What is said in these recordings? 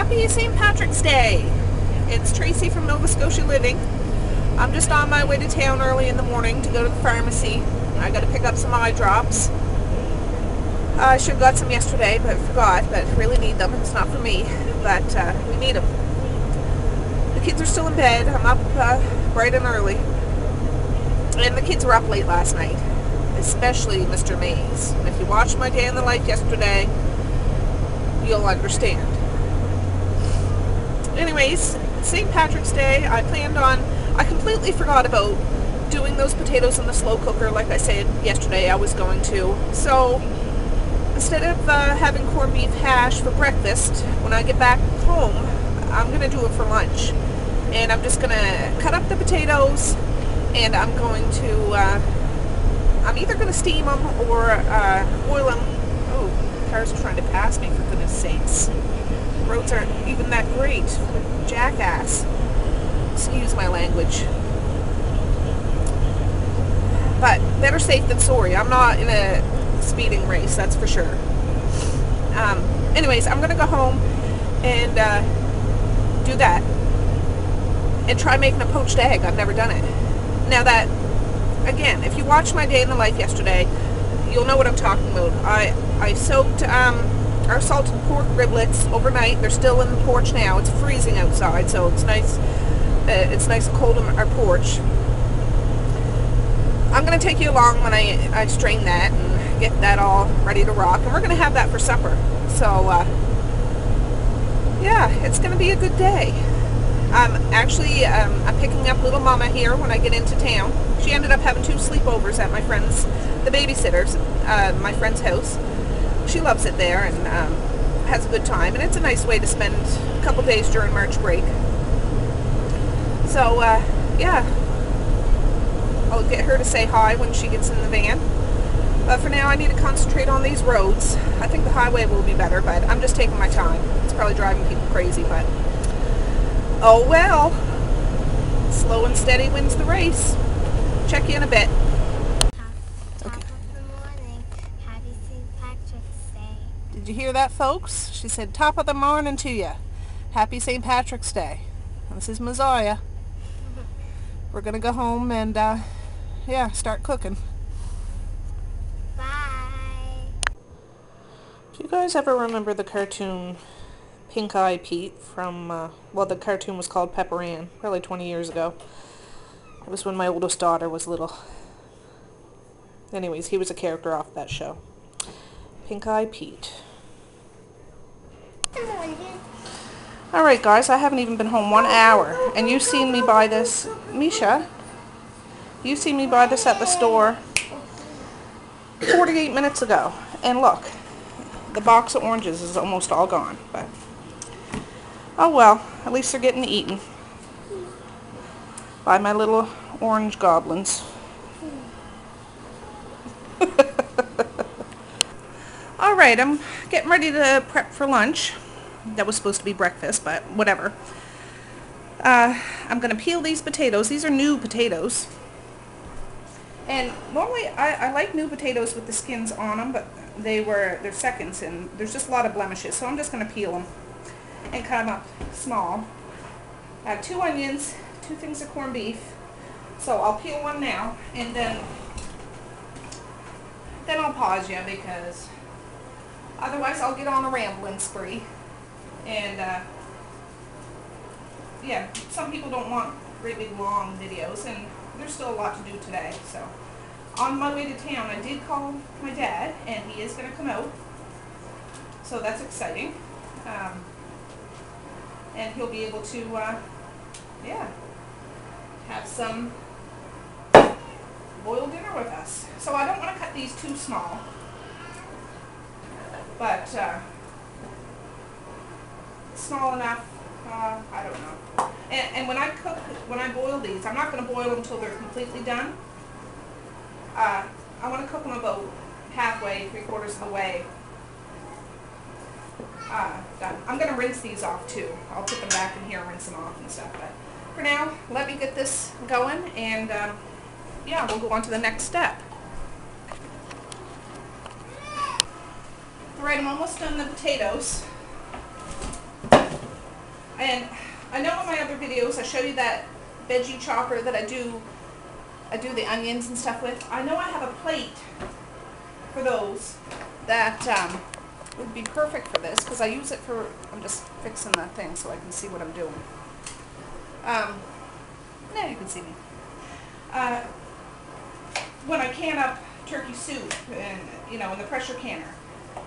Happy St. Patrick's Day! It's Tracy from Nova Scotia Living. I'm just on my way to town early in the morning to go to the pharmacy. I got to pick up some eye drops. I should have got some yesterday, but forgot. But really need them. It's not for me, but we need them. The kids are still in bed. I'm up bright and early, and the kids were up late last night, especially Mr. Mays. And if you watched my day in the life yesterday, you'll understand. Anyways, St. Patrick's Day, I completely forgot about doing those potatoes in the slow cooker like I said yesterday I was going to. So instead of having corned beef hash for breakfast, when I get back home, I'm going to do it for lunch. And I'm just going to cut up the potatoes, and I'm going to, I'm either going to steam them or boil them. Oh, cars are trying to pass me, for goodness sakes. Roads aren't even that great. Jackass. Excuse my language. But better safe than sorry. I'm not in a speeding race, that's for sure. Anyways, I'm going to go home and do that. And try making a poached egg. I've never done it. Now that, again, if you watched my day in the life yesterday, you'll know what I'm talking about. I soaked our salted pork riblets overnight. They're still in the porch now. It's freezing outside, so it's nice. It's nice and cold on our porch. I'm going to take you along when I strain that and get that all ready to rock. And we're going to have that for supper. So, yeah, it's going to be a good day. Actually, I'm picking up little mama here when I get into town. She ended up having 2 sleepovers at my friend's, the babysitters, my friend's house. She loves it there and has a good time, and it's a nice way to spend a couple days during March break. So, yeah, I'll get her to say hi when she gets in the van. But for now, I need to concentrate on these roads. I think the highway will be better, but I'm just taking my time. It's probably driving people crazy, but oh well. Slow and steady wins the race. Check you in a bit. Did you hear that, folks? She said, top of the morning to you. Happy St. Patrick's Day. This is Messiah. We're going to go home and, yeah, start cooking. Bye. Do you guys ever remember the cartoon Pink Eye Pete from, well, the cartoon was called Pepper Ann, probably 20 years ago. It was when my oldest daughter was little. Anyways, he was a character off that show. Pink Eye Pete. Alright guys, I haven't even been home 1 hour, and you've seen me buy this, Misha, you've seen me buy this at the store 48 minutes ago, and look, the box of oranges is almost all gone, but oh well, at least they're getting eaten by my little orange goblins. Alright, I'm getting ready to prep for lunch. That was supposed to be breakfast, but whatever. I'm going to peel these potatoes. These are new potatoes. And normally I like new potatoes with the skins on them, but they're seconds and there's just a lot of blemishes. So I'm just going to peel them and cut them up small. I have 2 onions, 2 things of corned beef. So I'll peel one now, and then I'll pause you because otherwise I'll get on a rambling spree. And, yeah, some people don't want great big long videos, and there's still a lot to do today. So, on my way to town, I did call my dad, and he is going to come out. So that's exciting. And he'll be able to, yeah, have some boiled dinner with us. So I don't want to cut these too small, but, small enough, I don't know. And when I boil these, I'm not going to boil them until they're completely done. I want to cook them about halfway, 3/4 of the way done. I'm going to rinse these off too. I'll put them back in here and rinse them off and stuff. But for now, let me get this going, and yeah, we'll go on to the next step. Alright, I'm almost done the potatoes. videos, I show you that veggie chopper that I do the onions and stuff with. I know I have a plate for those that would be perfect for this, because I use it for, I'm just fixing the thing so I can see what I'm doing. Now you can see me. When I can up turkey soup and, you know, in the pressure canner,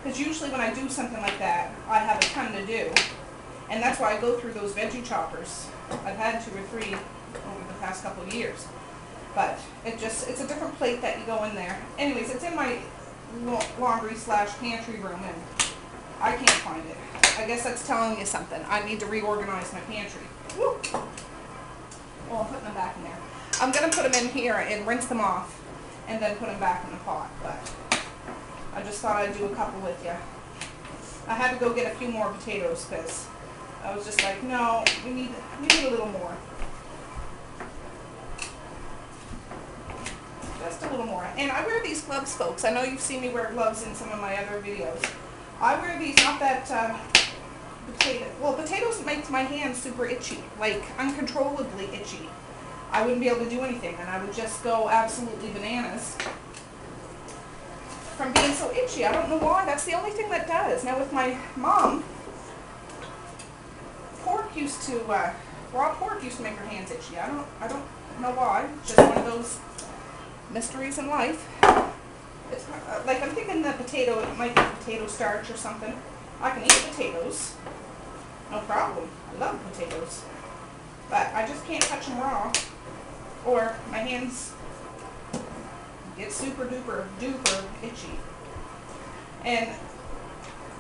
because usually when I do something like that, I have a ton to do, and that's why I go through those veggie choppers. I've had 2 or 3 over the past couple of years, but it's a different plate that you go in there. Anyways, it's in my laundry / pantry room, and I can't find it. I guess that's telling you something. I need to reorganize my pantry. Woo. Well, I'm putting them back in there. I'm going to put them in here and rinse them off and then put them back in the pot, but I just thought I'd do a couple with you. I had to go get a few more potatoes because I was just like, no, we need a little more. Just a little more. And I wear these gloves, folks. I know you've seen me wear gloves in some of my other videos. I wear these, not that potatoes makes my hands super itchy, like uncontrollably itchy. I wouldn't be able to do anything, and I would just go absolutely bananas from being so itchy. I don't know why. That's the only thing that does. Now with my mom, raw pork used to make her hands itchy. I don't know why. It's just one of those mysteries in life. It's like, I'm thinking the potato, it might be potato starch or something. I can eat potatoes, no problem. I love potatoes, but I just can't touch them raw, or my hands get super duper itchy. And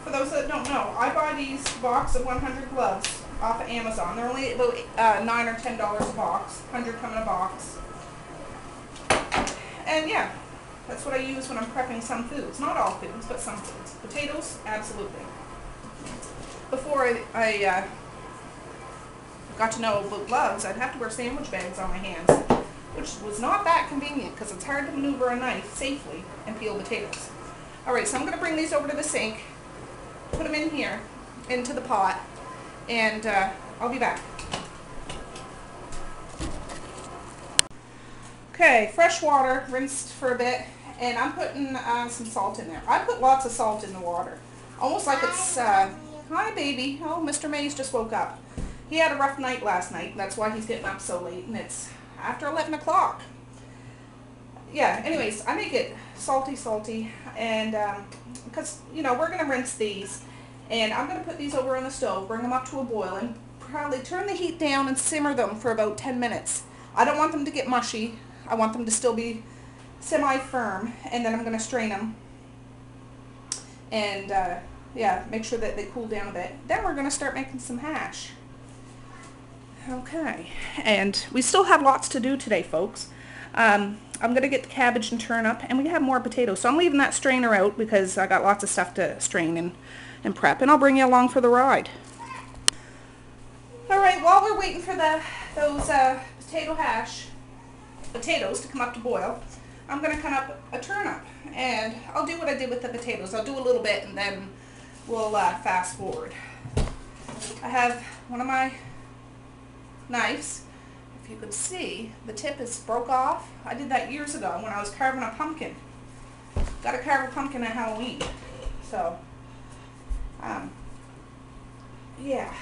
for those that don't know, I buy these box of 100 gloves off of Amazon. They're only about $9 or $10 a box, 100 come in a box. And yeah, that's what I use when I'm prepping some foods. Not all foods, but some foods. Potatoes, absolutely. Before I got to know about gloves, I'd have to wear sandwich bags on my hands, which was not that convenient because it's hard to maneuver a knife safely and peel potatoes. Alright, so I'm going to bring these over to the sink, put them in here, into the pot, and I'll be back. Okay, fresh water, rinsed for a bit, and I'm putting some salt in there. I put lots of salt in the water, almost like it's, hi baby, oh, Mr. Mays just woke up. He had a rough night last night, and that's why he's getting up so late, and it's after 11 o'clock. Yeah, anyways, I make it salty, and because, you know, we're going to rinse these, and I'm going to put these over on the stove, bring them up to a boil, and probably turn the heat down and simmer them for about 10 minutes. I don't want them to get mushy. I want them to still be semi-firm, and then I'm going to strain them, and yeah, make sure that they cool down a bit. Then we're going to start making some hash. Okay, and we still have lots to do today, folks. I'm going to get the cabbage and turnip, and we have more potatoes. So I'm leaving that strainer out because I got lots of stuff to strain and prep, and I'll bring you along for the ride. Alright, while we're waiting for those potatoes to come up to boil, I'm going to cut up a turnip, and I'll do what I did with the potatoes. I'll do a little bit, and then we'll fast forward. I have one of my knives. If you could see, the tip is broke off. I did that years ago when I was carving a pumpkin. Got to carve a pumpkin at Halloween. So, yeah.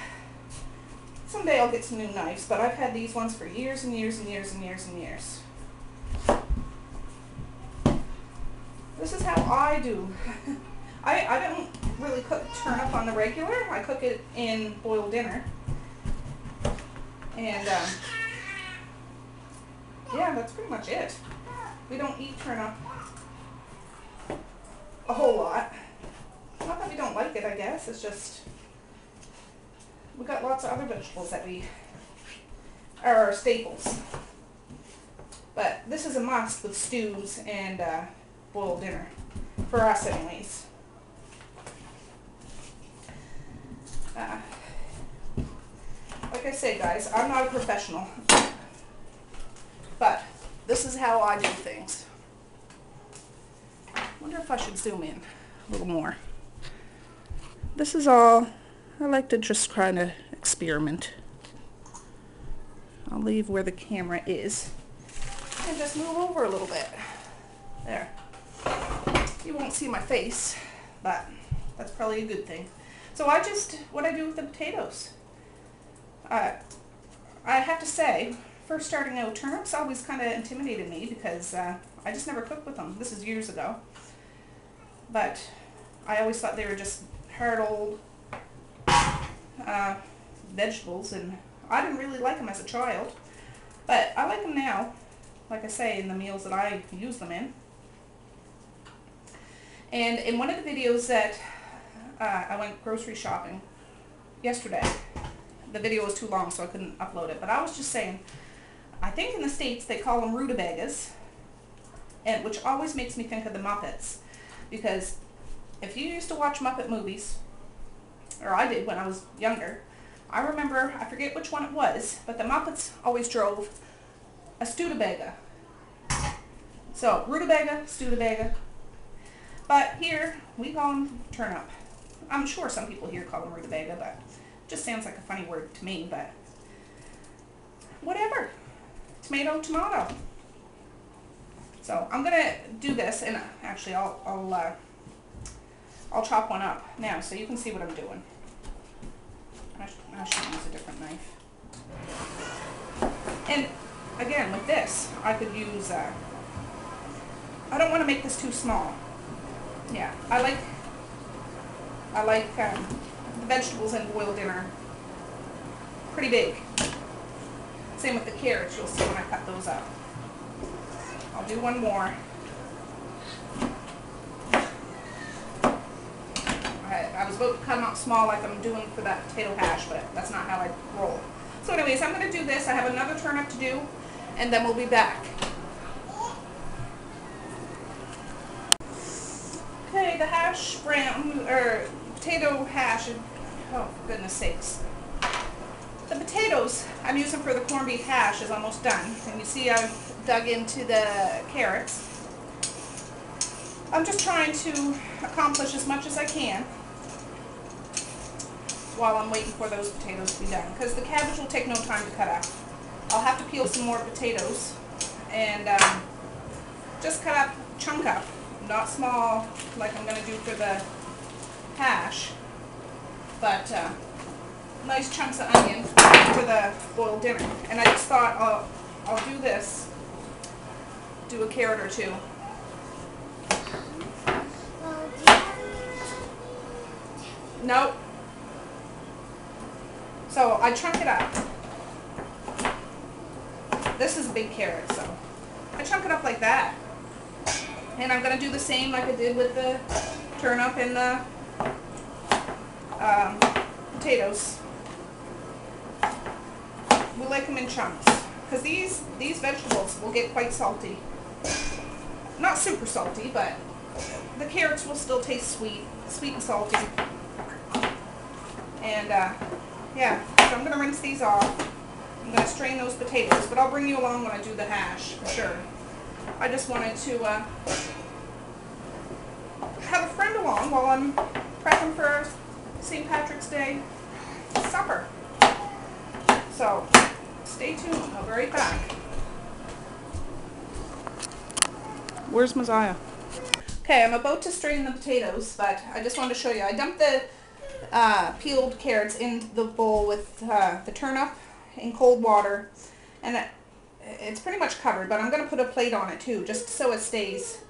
Someday I'll get some new knives, but I've had these ones for years and years and years and years and years. This is how I do. I don't really cook turnip on the regular. I cook it in boiled dinner. And, yeah, that's pretty much it. We don't eat turnip a whole lot. Not that we don't like it, I guess. It's just, we got lots of other vegetables that are our staples. But this is a must with stews and boiled dinner. For us, anyways. Like I say, guys, I'm not a professional, but this is how I do things. I wonder if I should zoom in a little more. This is all, I like to just kind of experiment. I'll leave where the camera is and just move over a little bit. There. You won't see my face, but that's probably a good thing. So what I do with the potatoes. I have to say, first starting out, turnips always kind of intimidated me because I just never cooked with them. This is years ago. But I always thought they were just hard old vegetables, and I didn't really like them as a child. But I like them now, like I say, in the meals that I use them in. And in one of the videos that I went grocery shopping yesterday, the video was too long so I couldn't upload it, but I was just saying, I think in the States they call them rutabagas, and which always makes me think of the Muppets, because if you used to watch Muppet movies, or I did when I was younger, I remember, I forget which one it was, but the Muppets always drove a Studebaga. So, rutabaga, Studebaga. But here, we call them turnip. I'm sure some people here call them rutabaga, but it just sounds like a funny word to me, but whatever. Tomato, tomato. So, I'm going to do this, and actually I'll chop one up now so you can see what I'm doing. I should use a different knife. And again, with this, I could use, I don't want to make this too small. Yeah, I like the vegetables in boiled dinner pretty big. Same with the carrots, you'll see when I cut those up. I'll do one more. I was about to cut them out small like I'm doing for that potato hash, but that's not how I roll. So anyways, I'm going to do this. I have another turnip to do, and then we'll be back. Okay, the hash brown, or potato hash, oh for goodness sakes. The potatoes I'm using for the corned beef hash is almost done. And you see I've dug into the carrots. I'm just trying to accomplish as much as I can while I'm waiting for those potatoes to be done, because the cabbage will take no time to cut up. I'll have to peel some more potatoes and just cut up, chunk up, not small like I'm going to do for the hash, but nice chunks of onion for the boiled dinner. And I just thought I'll do this, do a carrot or two. Nope. So I chunk it up. This is a big carrot, so I chunk it up like that. And I'm going to do the same like I did with the turnip and the potatoes. We like them in chunks, because these vegetables will get quite salty. Not super salty, but the carrots will still taste sweet and salty. And yeah, so I'm going to rinse these off. I'm going to strain those potatoes, but I'll bring you along when I do the hash, for sure. I just wanted to have a friend along while I'm prepping for St. Patrick's Day supper. So, stay tuned. I'll be right back. Where's Messiah? Okay, I'm about to strain the potatoes, but I just wanted to show you. I dumped the peeled carrots in the bowl with the turnip in cold water, and it's pretty much covered, but I'm going to put a plate on it too, just so it stays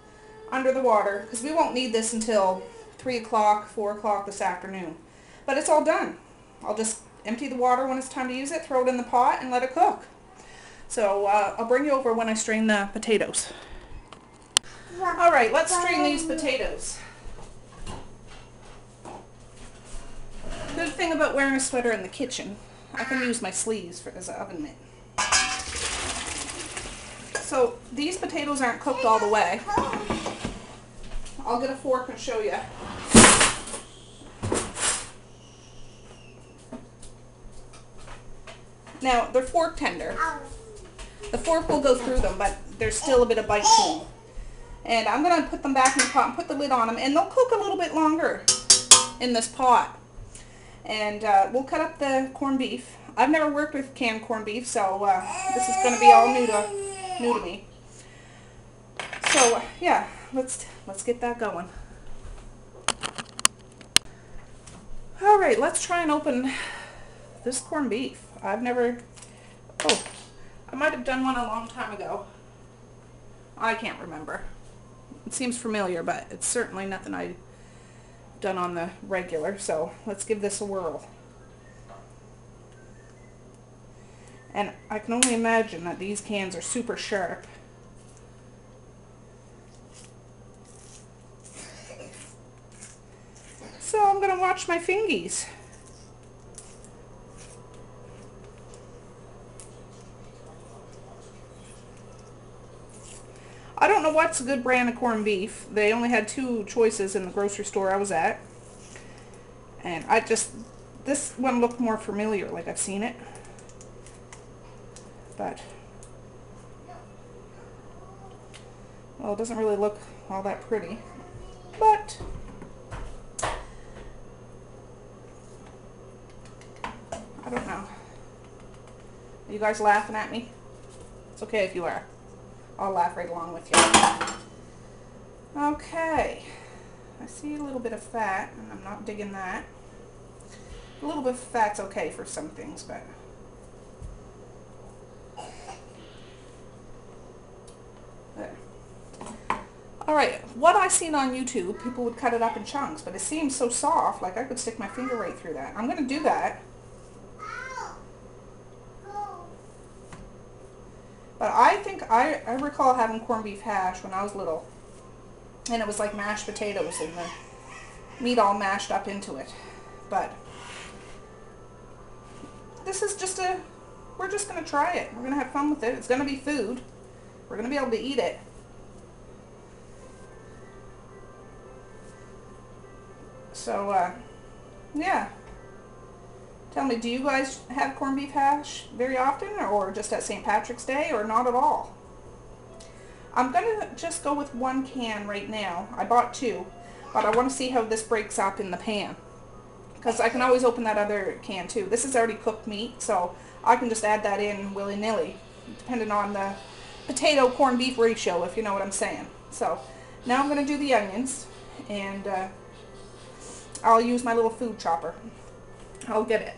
under the water, because we won't need this until 3 o'clock, 4 o'clock this afternoon. But it's all done. I'll just empty the water when it's time to use it, throw it in the pot, and let it cook. So I'll bring you over when I strain the potatoes. Alright, let's strain these potatoes. Good thing about wearing a sweater in the kitchen, I can use my sleeves for this oven mitt. So these potatoes aren't cooked all the way. I'll get a fork and show you. Now, they're fork tender. The fork will go through them, but there's still a bit of bite to them. And I'm going to put them back in the pot and put the lid on them, and they'll cook a little bit longer in this pot. And we'll cut up the corned beef. I've never worked with canned corned beef, so this is going to be all new to me. So yeah, let's get that going. All right, let's try and open this corned beef. I've never, oh, I might have done one a long time ago. I can't remember. It seems familiar, but it's certainly nothing I've done on the regular, so let's give this a whirl. And I can only imagine that these cans are super sharp. So I'm going to watch my fingies. I don't know what's a good brand of corned beef. They only had 2 choices in the grocery store I was at. And this one looked more familiar, like I've seen it. But, well, it doesn't really look all that pretty. But I don't know. Are you guys laughing at me? It's okay if you are. I'll laugh right along with you. Okay. I see a little bit of fat, and I'm not digging that. A little bit of fat's okay for some things, but... Alright, what I seen on YouTube, people would cut it up in chunks, but it seems so soft, like I could stick my finger right through that. I'm going to do that. But I think I recall having corned beef hash when I was little. And it was like mashed potatoes and the meat all mashed up into it. But this is just we're just going to try it. We're going to have fun with it. It's going to be food. We're going to be able to eat it. So, yeah. Tell me, do you guys have corned beef hash very often, or just at St. Patrick's Day, or not at all? I'm going to just go with 1 can right now. I bought 2, but I want to see how this breaks up in the pan. Because I can always open that other can too. This is already cooked meat, so I can just add that in willy-nilly, depending on the potato corned beef ratio, if you know what I'm saying. So, now I'm going to do the onions, and I'll use my little food chopper. I'll get it.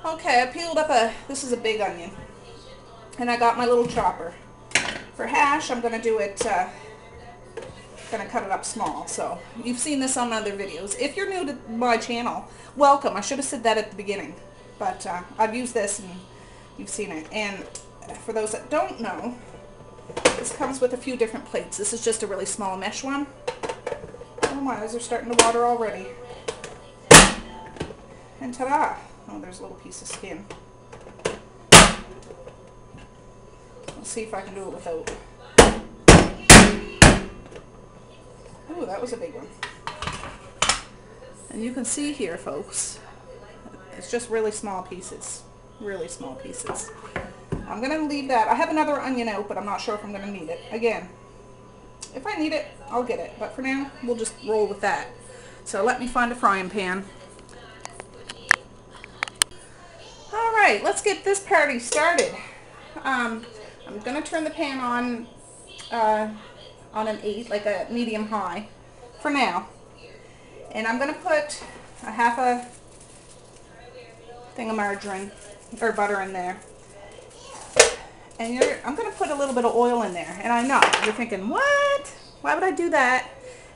Okay, I peeled up this is a big onion, and I got my little chopper. For hash, I'm going to do it, going to cut it up small. So, you've seen this on other videos. If you're new to my channel, welcome. I should have said that at the beginning, but I've used this and you've seen it. And for those that don't know, this comes with a few different plates. This is just a really small mesh one. Oh, my eyes are starting to water already. And ta-da! Oh, there's a little piece of skin. Let's see if I can do it without. Oh, that was a big one. And you can see here, folks, it's just really small pieces. Really small pieces. I'm going to leave that. I have another onion out, but I'm not sure if I'm going to need it. Again, if I need it, I'll get it. But for now, we'll just roll with that. So let me find a frying pan. Alright, let's get this party started. I'm going to turn the pan on an 8, like a medium high, for now. And I'm going to put a half a thing of margarine, or butter in there. And I'm going to put a little bit of oil in there. And I know, you're thinking, what? Why would I do that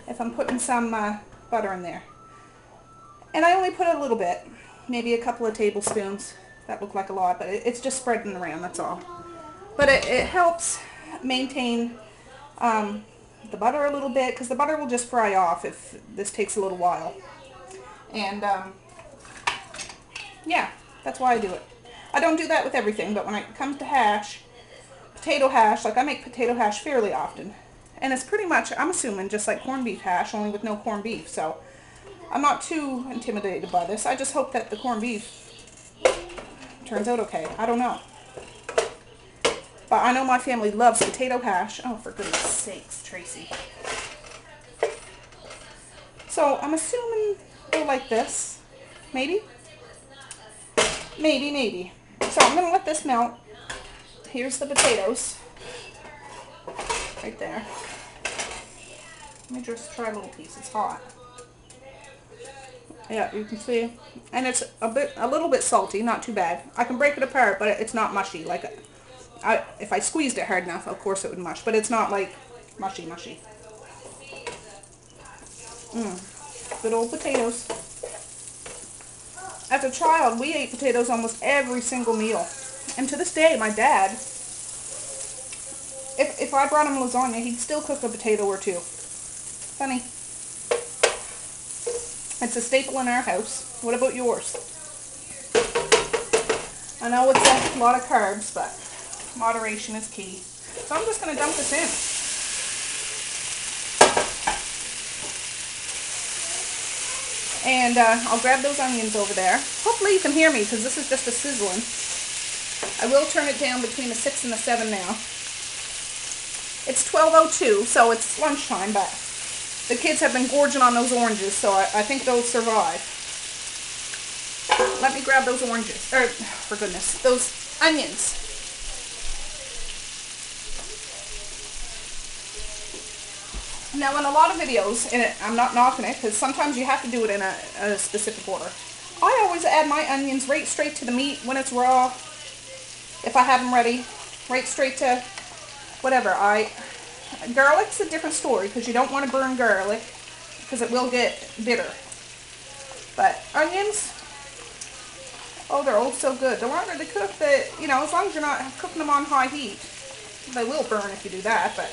if I'm putting some butter in there? And I only put a little bit, maybe a couple of tablespoons. That looked like a lot, but it's just spreading around, that's all. But it helps maintain the butter a little bit, because the butter will just fry off if this takes a little while. And yeah, that's why I do it. I don't do that with everything, but when it comes to hash, potato hash, like I make potato hash fairly often. And it's pretty much, I'm assuming, just like corned beef hash, only with no corned beef. So I'm not too intimidated by this. I just hope that the corned beef turns out okay. I don't know. But I know my family loves potato hash. Oh, for goodness sakes, Tracy. So I'm assuming they're like this. Maybe? Maybe. So I'm going to let this melt. Here's the potatoes. Right there. Let me just try a little piece. It's hot. Yeah, you can see. And it's a little bit salty, not too bad. I can break it apart, but it's not mushy. Like, if I squeezed it hard enough, of course it would mush, but it's not like mushy. Good old potatoes. As a child, we ate potatoes almost every single meal. And to this day, my dad, if I brought him lasagna, he'd still cook a potato or two. Funny. It's a staple in our house. What about yours? I know it's a lot of carbs, but moderation is key. So I'm just going to dump this in. And I'll grab those onions over there. Hopefully you can hear me because this is just a sizzling. I will turn it down between the 6 and the 7 now. It's 12:02, so it's lunchtime, but the kids have been gorging on those oranges, so I think they'll survive. Let me grab those oranges. For goodness, those onions. Now, in a lot of videos, and I'm not knocking it, because sometimes you have to do it in a specific order. I always add my onions right straight to the meat when it's raw. If I have them ready, right straight to whatever. Garlic's a different story, because you don't want to burn garlic, because it will get bitter. But onions, oh, they're all so good. The longer they cook, as long as you're not cooking them on high heat, they will burn if you do that, but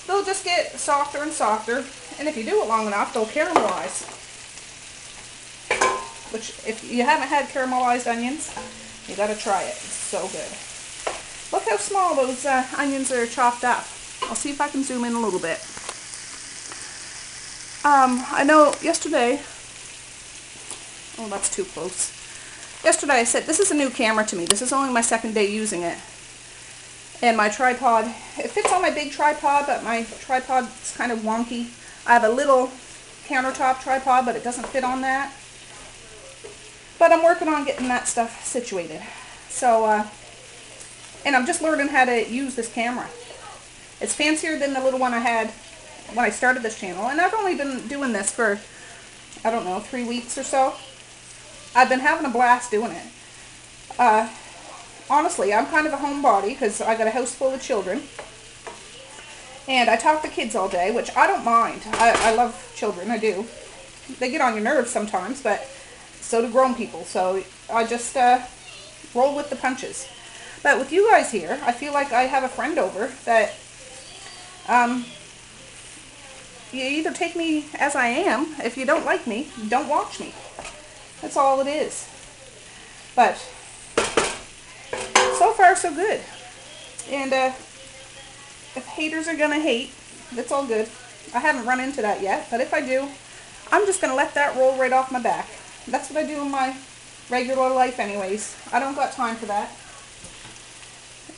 they'll just get softer and softer, and if you do it long enough, they'll caramelize. Which, if you haven't had caramelized onions, you gotta try it. It's so good. Look how small those onions are chopped up. I'll see if I can zoom in a little bit. I know yesterday, oh, that's too close. Yesterday I said, this is a new camera to me. This is only my second day using it. And my tripod, it fits on my big tripod, but my tripod's kind of wonky. I have a little countertop tripod, but it doesn't fit on that. But I'm working on getting that stuff situated. So, and I'm just learning how to use this camera. It's fancier than the little one I had when I started this channel. And I've only been doing this for, I don't know, 3 weeks or so. I've been having a blast doing it. Honestly, I'm kind of a homebody because I got a house full of children. And I talk to kids all day, which I don't mind. I love children, I do. They get on your nerves sometimes, but so do grown people. So I just roll with the punches. But with you guys here, I feel like I have a friend over that you either take me as I am. If you don't like me, don't watch me. That's all it is. But so far, so good. And if haters are going to hate, that's all good. I haven't run into that yet, but if I do, I'm just going to let that roll right off my back. That's what I do in my regular life anyways. I don't got time for that.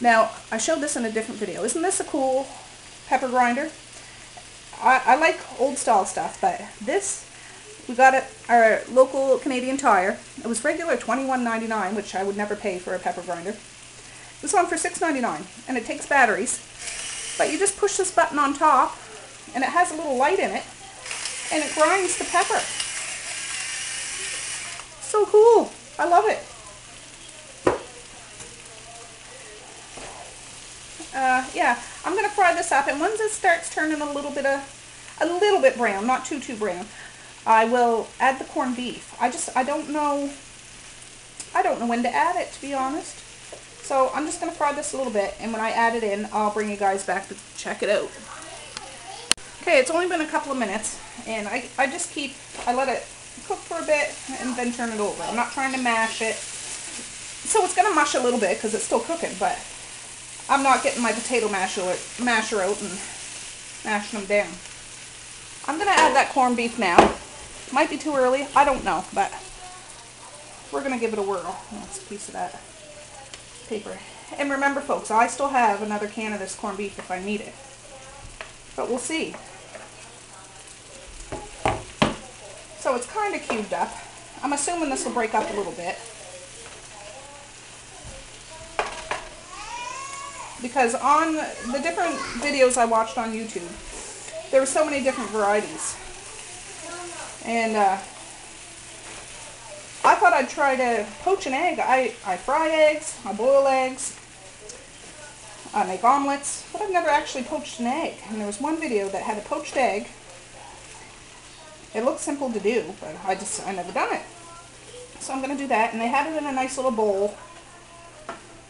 Now, I showed this in a different video. Isn't this a cool pepper grinder? I like old style stuff, but this, we got at our local Canadian Tire. It was regular $21.99, which I would never pay for a pepper grinder. This one for $6.99, and it takes batteries. But you just push this button on top, and it has a little light in it, and it grinds the pepper. So cool. I love it. Yeah, I'm going to fry this up, and once it starts turning a little bit brown, not too brown, I will add the corned beef. I don't know when to add it, to be honest. So I'm just going to fry this a little bit, and when I add it in, I'll bring you guys back to check it out. Okay, it's only been a couple of minutes, and I let it cook for a bit, and then turn it over. I'm not trying to mash it. So it's going to mush a little bit, because it's still cooking, but I'm not getting my potato masher out and mashing them down. I'm going to add that corned beef now. Might be too early, I don't know, but we're going to give it a whirl. That's a piece of that paper. And remember, folks, I still have another can of this corned beef if I need it. But we'll see. So it's kind of cubed up. I'm assuming this will break up a little bit, because on the different videos I watched on YouTube, there were so many different varieties. And I thought I'd try to poach an egg. I fry eggs, I boil eggs, I make omelets, but I've never actually poached an egg. And there was one video that had a poached egg. It looked simple to do, but I never done it. So I'm going to do that. And they had it in a nice little bowl,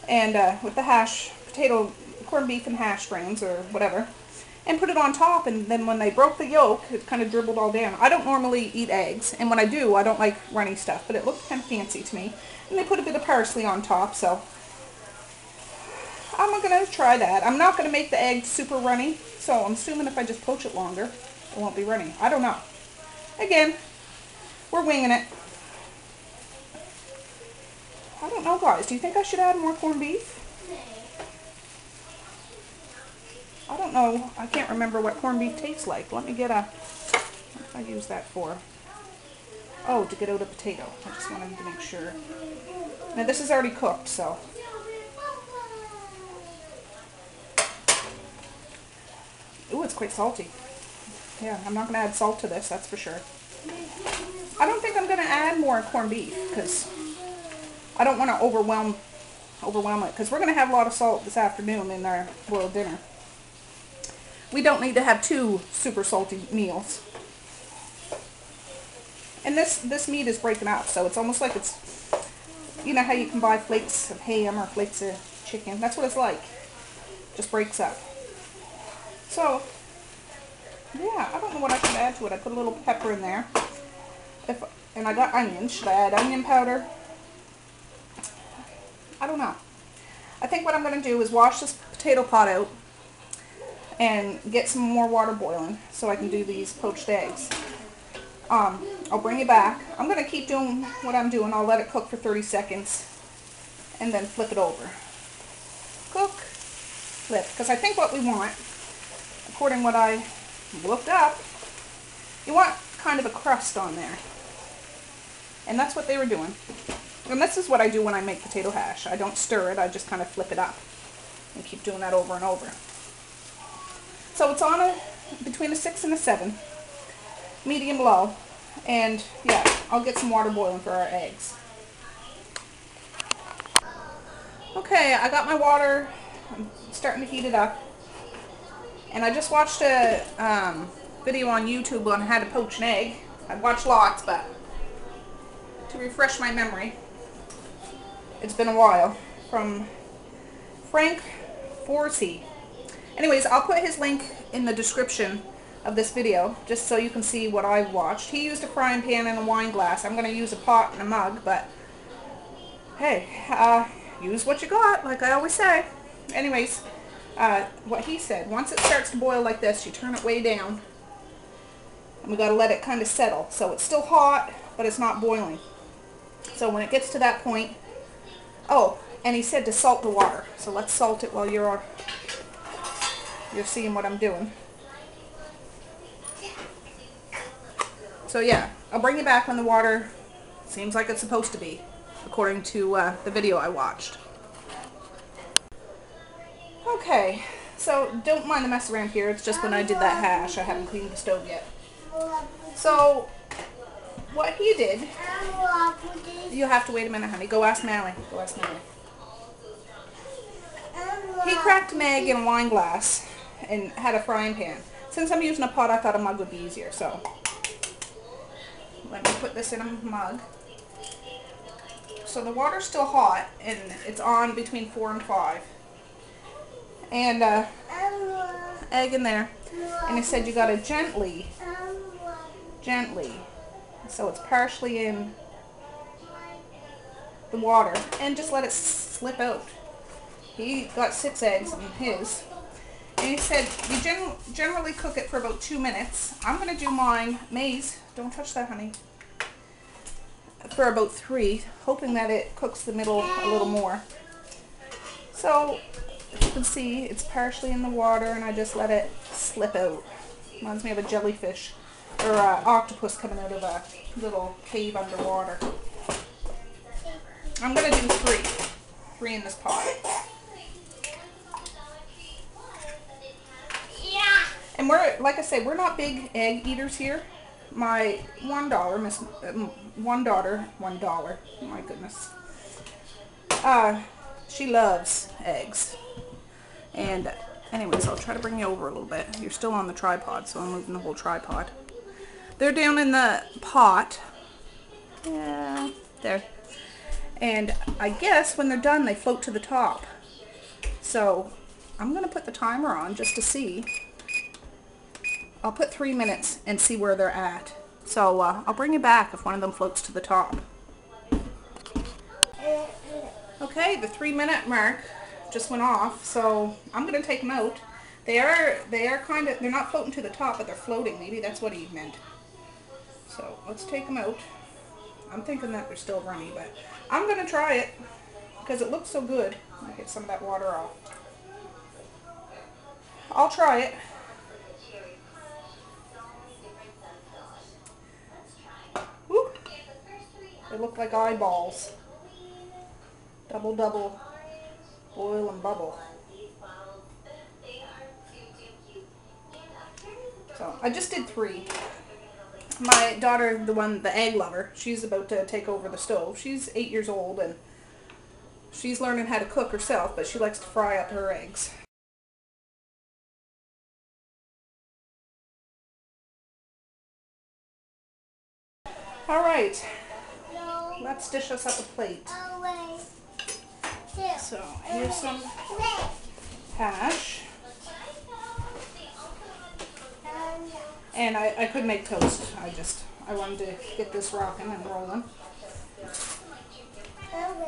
and with the corned beef and hash browns or whatever, and put it on top. And then when they broke the yolk, it kind of dribbled all down. I don't normally eat eggs, and when I do, I don't like runny stuff, but it looked kind of fancy to me. And they put a bit of parsley on top, so I'm going to try that. I'm not going to make the egg super runny, so I'm assuming if I just poach it longer, it won't be runny. I don't know. Again, we're winging it. I don't know, guys. Do you think I should add more corned beef? I don't know. I can't remember what corned beef tastes like. Let me get a... What did I use that for? Oh, to get out a potato. I just wanted to make sure. Now, this is already cooked, so... Ooh, it's quite salty. Yeah, I'm not going to add salt to this, that's for sure. I don't think I'm going to add more corned beef, because I don't want to overwhelm it, because we're going to have a lot of salt this afternoon in our boiled dinner. We don't need to have 2 super salty meals. And this meat is breaking up, so it's almost like it's, you know how you can buy flakes of ham or flakes of chicken? That's what it's like. Just breaks up. So, yeah, I don't know what I should add to it. I put a little pepper in there. And I got onions. Should I add onion powder? I don't know. I think what I'm going to do is wash this potato pot out and get some more water boiling so I can do these poached eggs. I'll bring it back. I'm going to keep doing what I'm doing. I'll let it cook for 30 seconds and then flip it over. Cook, flip. Because I think what we want, according to what I looked up, you want kind of a crust on there. And that's what they were doing. And this is what I do when I make potato hash. I don't stir it, I just kind of flip it up and keep doing that over and over. So it's on between a 6 and a 7, medium low. And yeah, I'll get some water boiling for our eggs. Okay, I got my water. I'm starting to heat it up. And I just watched a video on YouTube on how to poach an egg. I've watched lots, but to refresh my memory, it's been a while, from Frank Forsey. Anyways, I'll put his link in the description of this video, just so you can see what I watched. He used a frying pan and a wine glass. I'm going to use a pot and a mug, but hey, use what you got, like I always say. Anyways, what he said, once it starts to boil like this, you turn it way down, and we got to let it kind of settle. So it's still hot, but it's not boiling. So when it gets to that point, oh, and he said to salt the water. So let's salt it while you're seeing what I'm doing. So yeah, I'll bring you back when the water seems like it's supposed to be, according to the video I watched. Okay, so don't mind the mess around here. It's just when I did that hash, I haven't cleaned the stove yet. So what he did, you'll have to wait a minute, honey. Go ask Mally. Go ask Mally. He cracked an egg in a wine glass and had a frying pan. Since I'm using a pot, I thought a mug would be easier, so let me put this in a mug. So the water's still hot, and it's on between 4 and 5. And egg in there. And he said you gotta gently, so it's partially in the water, and just let it slip out. He got 6 eggs in his. And he said you generally cook it for about 2 minutes. I'm going to do mine, Maze, don't touch that, honey, for about 3, hoping that it cooks the middle a little more. So, as you can see, it's partially in the water, and I just let it slip out. Reminds me of a jellyfish or octopus coming out of a little cave underwater. I'm going to do three in this pot. And we're, like I say, we're not big egg eaters here. My one daughter, my goodness. She loves eggs. And anyways, I'll try to bring you over a little bit. You're still on the tripod, so I'm moving the whole tripod. They're down in the pot. Yeah, there. And I guess when they're done, they float to the top. So I'm going to put the timer on just to see. I'll put 3 minutes and see where they're at. So I'll bring you back if one of them floats to the top. Okay, the 3-minute mark just went off, so I'm going to take them out. They are kind of, they're not floating to the top, but they're floating. Maybe that's what he meant. So let's take them out. I'm thinking that they're still runny, but I'm going to try it because it looks so good. I'll get some of that water off. I'll try it. Woo. They look like eyeballs. Double, double, boil and bubble. So I just did 3. My daughter, the egg lover, she's about to take over the stove. She's 8 years old and she's learning how to cook herself, but she likes to fry up her eggs. All right, let's dish us up a plate. So here's some hash. And I could make toast. I wanted to get this rocking and rolling.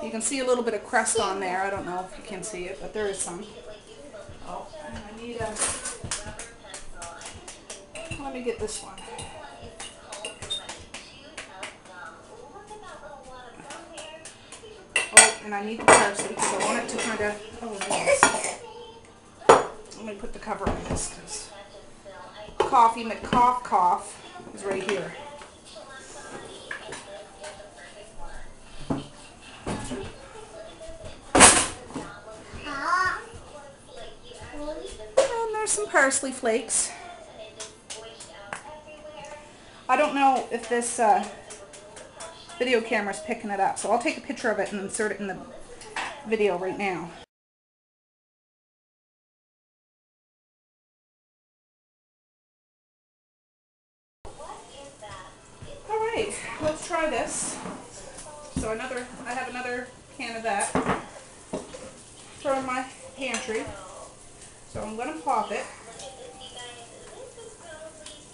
You can see a little bit of crust on there. I don't know if you can see it, but there is some. Oh, and I need a... Let me get this one. Oh, and I need the parsley because I want it to kind of... Oh, yes. Let me put the cover on this because Coffee McCough is right here. And there's some parsley flakes. I don't know if this video camera is picking it up, so I'll take a picture of it and insert it in the video right now. Alright, let's try this. So I have another can of that from my pantry. So I'm going to pop it.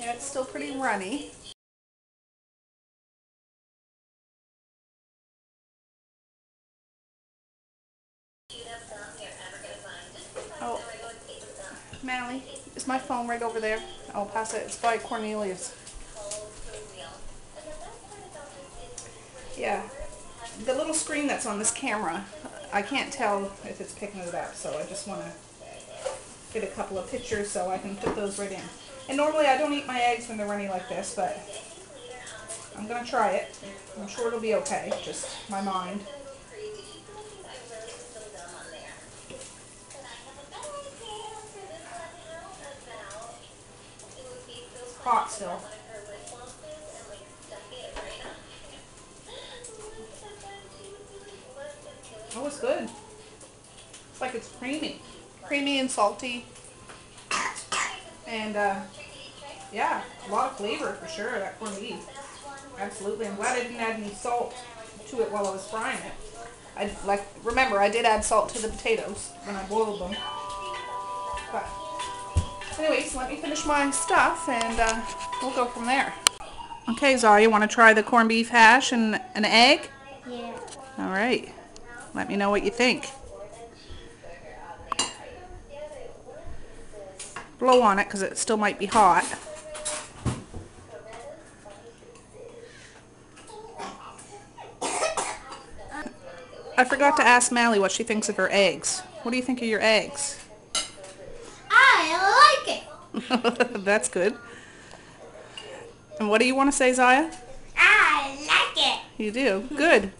Yeah, it's still pretty runny. Oh, Mally, is my phone right over there? I'll pass it. It's by Cornelius. Yeah, the little screen that's on this camera, I can't tell if it's picking it up, so I just want to get a couple of pictures so I can put those right in. And normally I don't eat my eggs when they're runny like this, but I'm going to try it. I'm sure it'll be okay, just my mind. It's hot still. Oh, it's good. It's like it's creamy. Creamy and salty. And, yeah, a lot of flavor for sure, that corned beef. Absolutely. I'm glad I didn't add any salt to it while I was frying it. Remember, I did add salt to the potatoes when I boiled them. But, anyways, let me finish my stuff and we'll go from there. Okay, Zara, you want to try the corned beef hash and an egg? Yeah. All right. Let me know what you think. Blow on it because it still might be hot. I forgot to ask Mally what she thinks of her eggs. What do you think of your eggs? I like it. That's good. And what do you want to say, Zaya? I like it. You do? Good.